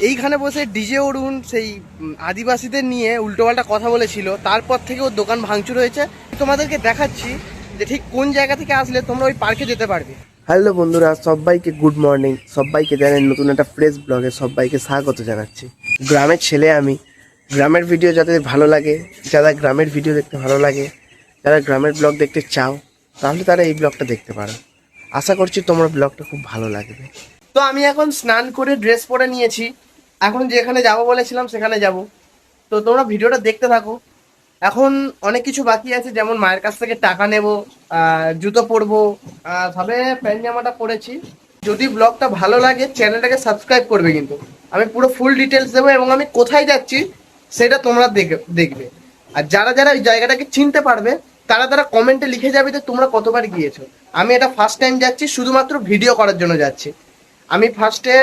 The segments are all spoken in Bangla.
এইখানে বসে ডিজে অরুণ সেই আদিবাসীদের নিয়ে উল্টোপাল্টা কথা বলেছিল, তারপর থেকে ওর দোকান ভাঙচুর হয়েছে। তোমাদেরকে দেখাচ্ছি যে ঠিক কোন জায়গা থেকে আসলে তোমরা ওই পার্কে যেতে পারবে। হ্যালো বন্ধুরা, সবাইকে গুড মর্নিং। সবাইকে জানেন নতুন একটা ফ্রেশ ব্লগে সবাইকে স্বাগত জানাচ্ছি। গ্রামের ছেলে আমি, গ্রামের ভিডিও যাদের ভালো লাগে, যারা গ্রামের ভিডিও দেখতে ভালো লাগে, যারা গ্রামের ব্লগ দেখতে চাও, তাহলে তারা এই ব্লগটা দেখতে পারো। আশা করছি তোমার ব্লগটা খুব ভালো লাগবে। তো আমি এখন স্নান করে ড্রেস পরে নিয়েছি, এখন যেখানে যাব বলেছিলাম সেখানে যাব। তো তোমরা ভিডিওটা দেখতে থাকো। এখন অনেক কিছু বাকি আছে, যেমন মায়ের কাছ থেকে টাকা নেব, জুতো পরবো, তবে প্যান্ট জামাটা পরেছি। যদি ব্লগটা ভালো লাগে চ্যানেলটাকে সাবস্ক্রাইব করবে, কিন্তু আমি পুরো ফুল ডিটেলস দেবো এবং আমি কোথায় যাচ্ছি সেটা তোমরা দেখবে। আর যারা যারা ওই জায়গাটাকে চিনতে পারবে তারা তারা কমেন্টে লিখে যাবে যে তোমরা কতবার গিয়েছো। আমি এটা ফার্স্ট টাইম যাচ্ছি, শুধুমাত্র ভিডিও করার জন্য যাচ্ছি। আমি ফার্স্টে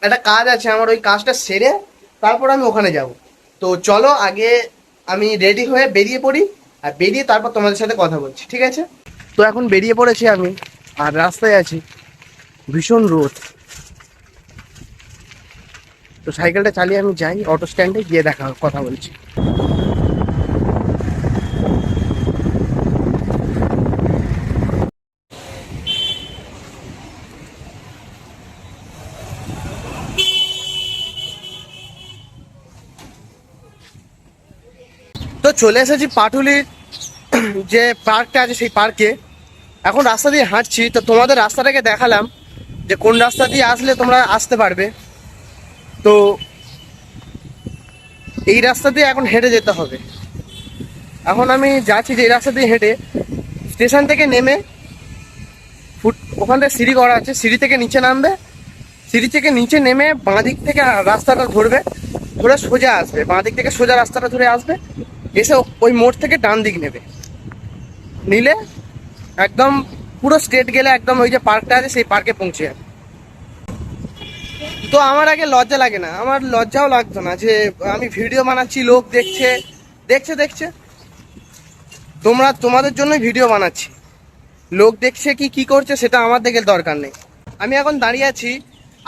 একটা কাজ আছে আমার, ওই কাজটা সেরে তারপর আমি ওখানে যাব। তো চলো আগে আমি রেডি হয়ে বেরিয়ে পড়ি, আর বেরিয়ে তারপর তোমাদের সাথে কথা বলছি, ঠিক আছে? তো এখন বেরিয়ে পড়েছি আমি, আর রাস্তায় আছি, ভীষণ রোদ। তো সাইকেলটা চালিয়ে আমি যাই অটো স্ট্যান্ডে, গিয়ে কথা বলছি। তো চলে এসেছি পাটুলির যে পার্কটা আছে সেই পার্কে। এখন রাস্তা দিয়ে হাঁটছি, তো তোমাদের রাস্তাটাকে দেখালাম যে কোন রাস্তা দিয়ে আসলে তোমরা আসতে পারবে। তো এই রাস্তা দিয়ে এখন হেঁটে যেতে হবে। এখন আমি যাচ্ছি যে এই রাস্তা দিয়ে হেঁটে স্টেশন থেকে নেমে ওখান থেকে সিঁড়ি করা আছে, সিঁড়ি থেকে নিচে নামবে, সিঁড়ি থেকে নিচে নেমে বাঁ দিক থেকে রাস্তাটা ধরবে, ধরে সোজা আসবে, বাঁ দিক থেকে সোজা রাস্তাটা ধরে আসবে, এসে ওই মোড় থেকে ডান দিক নেবে, নিলে একদম পুরো স্ট্রেট গেলে একদম ওই যে পার্কটা আছে সেই পার্কে পৌঁছে যাবে। তো আমার আগে লজ্জা লাগে না, আমার লজ্জাও লাগতো না যে আমি ভিডিও বানাচ্ছি, লোক দেখছে দেখছে দেখছে তোমাদের জন্যই ভিডিও বানাচ্ছি। লোক দেখছে কি করছে সেটা আমার দেখে দরকার নেই। আমি এখন দাঁড়িয়ে আছি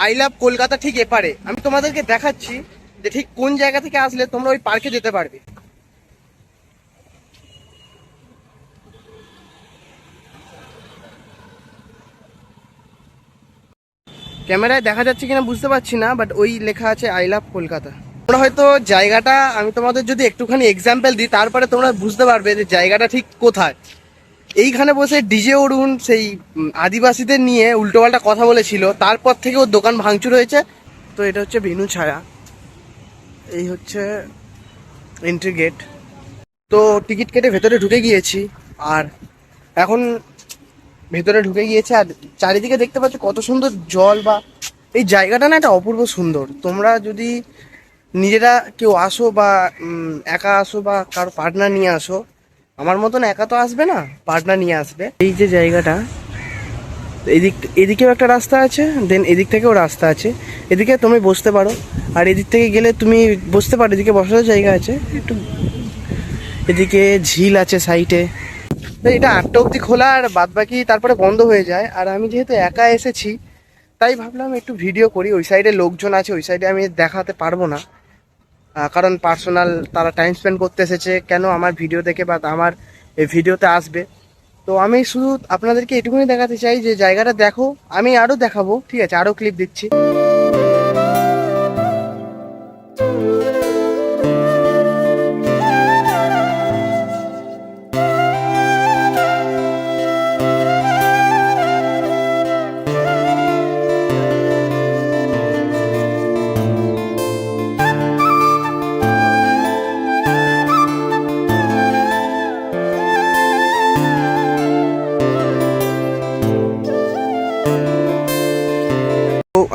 আই লাভ কলকাতা ঠিক এপারে। আমি তোমাদেরকে দেখাচ্ছি যে ঠিক কোন জায়গা থেকে আসলে তোমরা ওই পার্কে যেতে পারবে। ক্যামেরায় দেখা যাচ্ছে কিনা বুঝতে পারছি না, বাট ওই লেখা আছে আই লাভ কলকাতা। তোমরা হয়তো জায়গাটা, আমি তোমাদের যদি একটুখানি এক্সাম্পল দিই তারপরে তোমরা বুঝতে পারবে যে জায়গাটা ঠিক কোথায়। এইখানে বসে ডিজে অরুণ সেই আদিবাসীদের নিয়ে উল্টোপাল্টা কথা বলেছিল, তারপর থেকে ওর দোকান ভাঙচুর হয়েছে। তো এটা হচ্ছে বেনু ছায়া, এই হচ্ছে এন্ট্রি গেট। তো টিকিট কেটে ভেতরে ঢুকে গিয়েছি, আর এখন ভেতরে ঢুকে গিয়েছে, আর চারিদিকে দেখতে পাচ্ছ কত সুন্দর জল। বা এই জায়গাটা না একটা অপূর্ব সুন্দর। তোমরা যদি নিজেরা কেউ আসো বা একা আসো বা কারো পার্টনার নিয়ে আসো, আমার মতন একা তো আসবে না, পার্টনার নিয়ে আসবে। এই যে জায়গাটা, এদিকেও একটা রাস্তা আছে, দেন এদিক থেকেও রাস্তা আছে। এদিকে তুমি বসতে পারো, আর এদিক থেকে গেলে তুমি বসতে পারো, এদিকে বসার জায়গা আছে একটু। এদিকে ঝিল আছে সাইডে। তো এটা 8টা অবধি খোলা, আর বাদ বাকি তারপরে বন্ধ হয়ে যায়। আর আমি যেহেতু একা এসেছি তাই ভাবলাম একটু ভিডিও করি। ওই সাইডে লোকজন আছে, ওই সাইডে আমি দেখাতে পারবো না, কারণ পার্সোনাল তারা টাইম স্পেন্ড করতে এসেছে, কেন আমার ভিডিও দেখে বা আমার এই ভিডিওতে আসবে। তো আমি শুধু আপনাদেরকে এটুকুনি দেখাতে চাই যে জায়গাটা দেখো। আমি আরও দেখাবো, ঠিক আছে, আরও ক্লিপ দিচ্ছি।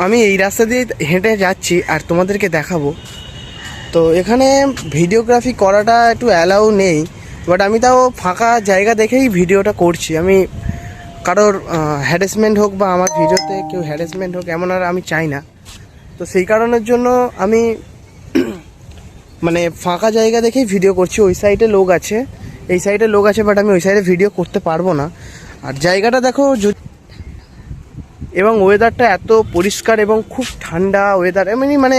আমি এই রাস্তা দিয়ে হেঁটে যাচ্ছি আর তোমাদেরকে দেখাবো। তো এখানে ভিডিওগ্রাফি করাটা একটু অ্যালাউ নেই, বাট আমি তাও ফাঁকা জায়গা দেখেই ভিডিওটা করছি। আমি কারোর হ্যারাসমেন্ট হোক বা আমার ভিডিওতে কেউ হ্যারাসমেন্ট হোক এমন আর আমি চাই না। তো সেই কারণের জন্য আমি মানে ফাঁকা জায়গা দেখেই ভিডিও করছি। ওই সাইডে লোক আছে, এই সাইডে লোক আছে, বাট আমি ওই সাইডে ভিডিও করতে পারবো না। আর জায়গাটা দেখো, এবং ওয়েদারটা এত পরিষ্কার এবং খুব ঠান্ডা ওয়েদার, এমনি মানে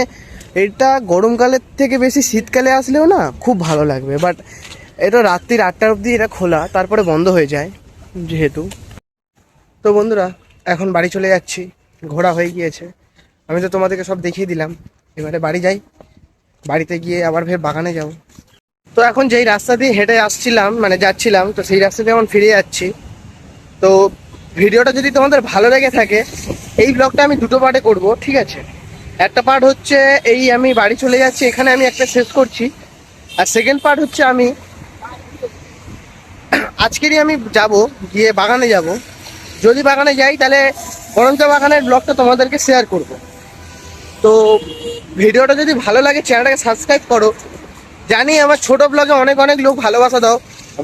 এটা গরমকালের থেকে বেশি শীতকালে আসলেও না খুব ভালো লাগবে। বাট এটা রাত্রির 8টা অবধি এটা খোলা, তারপরে বন্ধ হয়ে যায় যেহেতু। তো বন্ধুরা এখন বাড়ি চলে যাচ্ছি, ঘোরা হয়ে গিয়েছে, আমি তো তোমাদেরকে সব দেখিয়ে দিলাম। এবারে বাড়ি যাই, বাড়িতে গিয়ে আবার ফের বাগানে যাব। তো এখন যেই রাস্তা দিয়ে হেঁটে আসছিলাম মানে যাচ্ছিলাম, তো সেই রাস্তা দিয়ে এখন ফিরে যাচ্ছি। তো ভিডিওটা যদি তোমাদের ভালো লেগে থাকে, এই ব্লগটা আমি দুটো পার্টে করব, ঠিক আছে? একটা পার্ট হচ্ছে এই আমি বাড়ি চলে যাচ্ছি, এখানে আমি একটা শেষ করছি। আর সেকেন্ড পার্ট হচ্ছে আমি আজকেরই আমি যাব, গিয়ে বাগানে যাব। যদি বাগানে যাই তাহলে বরঞ্চ বাগানের ব্লগটা তোমাদেরকে শেয়ার করব। তো ভিডিওটা যদি ভালো লাগে চ্যানেলটাকে সাবস্ক্রাইব করো। জানি আমার ছোট ব্লগে অনেক অনেক লোক ভালোবাসা দাও,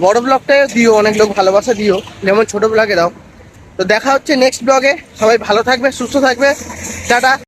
বড় ব্লগটায় দিও, অনেক লোক ভালোবাসা দিও যেমন ছোট ব্লগে দাও। তো দেখা হচ্ছে নেক্সট ব্লগে, সবাই ভালো থাকবে, সুস্থ থাকবে, টাটা।